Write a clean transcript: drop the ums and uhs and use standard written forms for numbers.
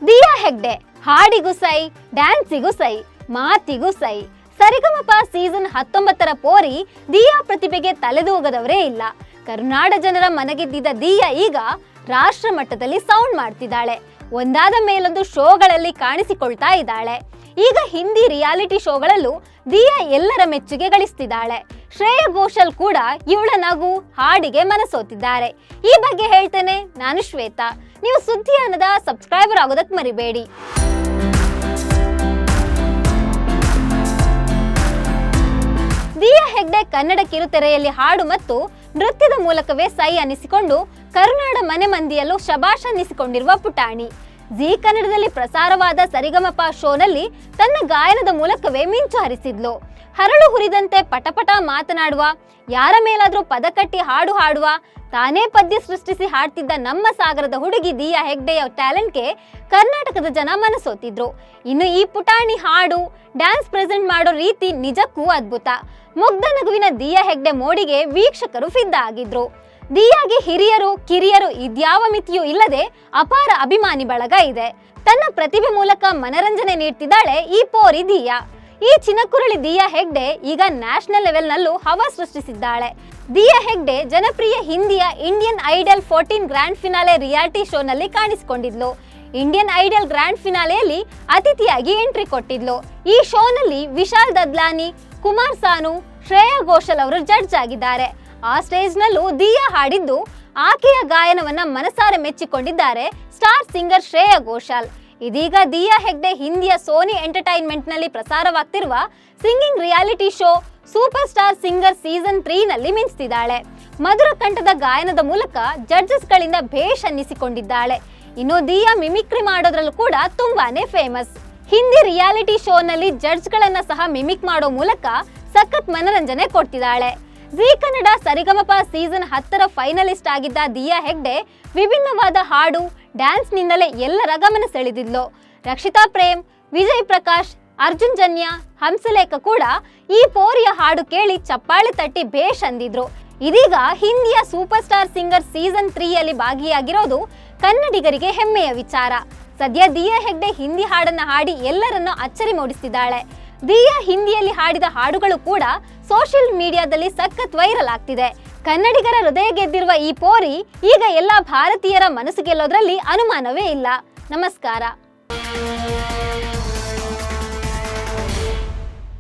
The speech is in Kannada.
ದಿಯಾ ಹೆಗ್ಡೆ ಹಾಡಿಗೂ ಸೈ, ಡ್ಯಾನ್ಸಿಗೂ ಸೈ, ಮಾತಿಗೂ ಸೈ. ಸರಿಗಮಪ ಸೀಸನ್ 19ರ ಪೋರಿ ದಿಯಾ ಪ್ರತಿಭೆಗೆ ತಲೆದೂಗದವರೇ ಇಲ್ಲ. ಕರುನಾಡ ಜನರ ಮನಗೆದ್ದಿದ್ದ ದಿಯಾ ಈಗ ರಾಷ್ಟ್ರ ಮಟ್ಟದಲ್ಲಿ ಸೌಂಡ್ ಮಾಡ್ತಿದ್ದಾಳೆ. ಒಂದಾದ ಮೇಲೊಂದು ಶೋಗಳಲ್ಲಿ ಕಾಣಿಸಿಕೊಳ್ತಾ ಇದ್ದಾಳೆ. ಈಗ ಹಿಂದಿ ರಿಯಾಲಿಟಿ ಶೋಗಳಲ್ಲೂ ದಿಯಾ ಎಲ್ಲರ ಮೆಚ್ಚುಗೆ ಗಳಿಸ್ತಿದ್ದಾಳೆ. ಶ್ರೇಯಾ ಘೋಷಾಲ್ ಕೂಡ ಇವಳ ನಗು ಹಾಡಿಗೆ ಮನಸೋತಿದ್ದಾರೆ. ಈ ಬಗ್ಗೆ ಹೇಳ್ತೇನೆ, ನಾನು ಶ್ವೇತಾ. ನೀವು ಸುದ್ದಿಯಾನದ ಸಬ್ಸ್ಕ್ರೈಬರ್ ಆಗೋದಕ್ಕೆ ಮರಿಬೇಡಿ. ದಿಯಾ ಹೆಗ್ಡೆ ಕನ್ನಡ ಕಿರುತೆರೆಯಲ್ಲಿ ಹಾಡು ಮತ್ತು ನೃತ್ಯದ ಮೂಲಕವೇ ಸೈ ಅನ್ನಿಸಿಕೊಂಡು ಕರುನಾಡ ಮನೆ ಮಂದಿಯಲ್ಲೂ ಶಬಾಷ್ ಅನ್ನಿಸಿಕೊಂಡಿರುವ ಪುಟಾಣಿ. ಜೀ ಕನ್ನಡದಲ್ಲಿ ಪ್ರಸಾರವಾದ ಸರಿಗಮಪ ಶೋನಲ್ಲಿ ತನ್ನ ಗಾಯನದ ಮೂಲಕವೇ ಮಿಂಚು ಹರಿಸಿದ್ಲು. ಹರಳು ಹುರಿದಂತೆ ಪಟಪಟ ಮಾತನಾಡುವ, ಯಾರ ಮೇಲಾದ್ರೂ ಪದ ಕಟ್ಟಿ ಹಾಡು ಹಾಡುವ, ತಾನೇ ಪದ್ಯ ಸೃಷ್ಟಿಸಿ ಹಾಡ್ತಿದ್ದ ನಮ್ಮ ಸಾಗರದ ಹುಡುಗಿ ದಿಯಾ ಹೆಗ್ಡೆಯ ಟ್ಯಾಲೆಂಟ್ಗೆ ಕರ್ನಾಟಕದ ಜನ ಮನಸೋತಿದ್ರು. ಇನ್ನು ಈ ಪುಟಾಣಿ ಹಾಡು, ಡ್ಯಾನ್ಸ್ ಪ್ರೆಸೆಂಟ್ ಮಾಡೋ ರೀತಿ ನಿಜಕ್ಕೂ ಅದ್ಭುತ. ಮುಗ್ಧ ನಗುವಿನ ದಿಯಾ ಹೆಗ್ಡೆ ಮೋಡಿಗೆ ವೀಕ್ಷಕರು ಫಿದಾ ಆಗಿದ್ರು. ದಿಯಾಗೆ ಹಿರಿಯರು ಕಿರಿಯರು ಇದ್ಯಾವ ಮಿತಿಯೂ ಇಲ್ಲದೆ ಅಪಾರ ಅಭಿಮಾನಿ ಬಳಗ ಇದೆ. ತನ್ನ ಪ್ರತಿಭೆ ಮೂಲಕ ಮನರಂಜನೆ ನೀಡ್ತಿದ್ದಾಳೆ ಈ ಪೋರಿ ದಿಯಾ. ಈ ಚಿನಕುರಳಿ ದಿಯಾ ಹೆಗ್ಡೆ ಈಗ ನ್ಯಾಷನಲ್ ಲೆವೆಲ್ ನಲ್ಲೂ ಹವಾ ಸೃಷ್ಟಿಸಿದ್ದಾಳೆ. ದಿಯಾ ಹೆಗ್ಡೆ ಜನಪ್ರಿಯ ಹಿಂದಿಯ Indian Idol 14 grand finale reality ಶೋನಲ್ಲಿ ಕಾಣಿಸಿಕೊಂಡಿದ್ಲು. ಇಂಡಿಯನ್ ಐಡಲ್ ಗ್ರ್ಯಾಂಡ್ ಫಿನಾಲೆಯಲ್ಲಿ ಅತಿಥಿಯಾಗಿ ಎಂಟ್ರಿ ಕೊಟ್ಟಿದ್ಲು. ಈ ಶೋನಲ್ಲಿ ವಿಶಾಲ್ ದದ್ಲಾನಿ, ಕುಮಾರ್ ಸಾನು, ಶ್ರೇಯಾ ಘೋಷಾಲ್ ಅವರು ಜಡ್ಜ್ ಆಗಿದ್ದಾರೆ. ಆ ಸ್ಟೇಜ್ ನಲ್ಲೂ ದಿಯಾ ಹಾಡಿದ್ದು ಆಕೆಯ ಗಾಯನವನ್ನ ಮನಸಾರೆ ಮೆಚ್ಚಿಕೊಂಡಿದ್ದಾರೆ ಸ್ಟಾರ್ ಸಿಂಗರ್ ಶ್ರೇಯಾ ಘೋಷಾಲ್. ಇದೀಗ ದಿಯಾ ಹೆಗ್ಡೆ ಹಿಂದಿಯ ಸೋನಿ ಎಂಟರ್ಟೈನ್ಮೆಂಟ್ ನಲ್ಲಿ ಪ್ರಸಾರವಾಗ್ತಿರುವ singing reality show super star singer season 3 ನಲ್ಲಿ ಮಿಂಚ್ತಿದ್ದಾಳೆ. ಮಧುರ ಕಂಠದ ಗಾಯನದ ಮೂಲಕ ಜಡ್ಜಸ್ ಗಳಿಂದ ಭೇಷ್ ಅನ್ನಿಸಿಕೊಂಡಿದ್ದಾಳೆ. ಇನ್ನು ದಿಯಾ ಮಿಮಿಕ್ರಿ ಮಾಡೋದ್ರಲ್ಲೂ ಕೂಡ ತುಂಬಾನೇ ಫೇಮಸ್. ಹಿಂದಿ ರಿಯಾಲಿಟಿ ಶೋ ನಲ್ಲಿ ಜಡ್ಜ್ ಗಳನ್ನ ಸಹ ಮಿಮಿಕ್ ಮಾಡೋ ಮೂಲಕ ಸಖತ್ ಮನರಂಜನೆ ಕೊಡ್ತಿದ್ದಾಳೆ. ಜೀ ಕನ್ನಡ ಸರಿಗಮಪ ಸೀಸನ್ 10ರ ಫೈನಲಿಸ್ಟ್ ಆಗಿದ್ದ ದಿಯಾ ಹೆಗ್ಡೆ ವಿಭಿನ್ನವಾದ ಹಾಡು, ಡ್ಯಾನ್ಸ್ ನಿಂದಲೇ ಎಲ್ಲರ ಗಮನ ಸೆಳೆದಿದ್ಲು. ರಕ್ಷಿತಾ ಪ್ರೇಮ್, ವಿಜಯ್ ಪ್ರಕಾಶ್, ಅರ್ಜುನ್ ಜನ್ಯ, ಹಂಸಲೇಖ ಕೂಡ ಈ ಪೋರಿಯ ಹಾಡು ಕೇಳಿ ಚಪ್ಪಾಳೆ ತಟ್ಟಿ ಭೇಷ್ ಅಂದಿದ್ರು. ಇದೀಗ ಹಿಂದಿಯ ಸೂಪರ್ ಸ್ಟಾರ್ ಸಿಂಗರ್ ಸೀಸನ್ 3ಯಲ್ಲಿ ಭಾಗಿಯಾಗಿರೋದು ಕನ್ನಡಿಗರಿಗೆ ಹೆಮ್ಮೆಯ ವಿಚಾರ. ಸದ್ಯ ದಿಯಾ ಹೆಗ್ಡೆ ಹಿಂದಿ ಹಾಡನ್ನ ಹಾಡಿ ಎಲ್ಲರನ್ನೂ ಅಚ್ಚರಿ ಮೂಡಿಸ್ತಿದ್ದಾಳೆ. ದಿಯಾ ಹಿಂದಿಯಲ್ಲಿ ಹಾಡಿದ ಹಾಡುಗಳು ಕೂಡ ಸೋಷಿಯಲ್ ಮೀಡಿಯಾದಲ್ಲಿ ಸಖತ್ ವೈರಲ್ ಆಗ್ತಿದೆ. ಕನ್ನಡಿಗರ ಹೃದಯ ಗೆದ್ದಿರುವ ಈ ಪೋರಿ ಈಗ ಎಲ್ಲಾ ಭಾರತೀಯರ ಮನಸ್ಸು ಗೆಲ್ಲೋದ್ರಲ್ಲಿ ಅನುಮಾನವೇ ಇಲ್ಲ. ನಮಸ್ಕಾರ.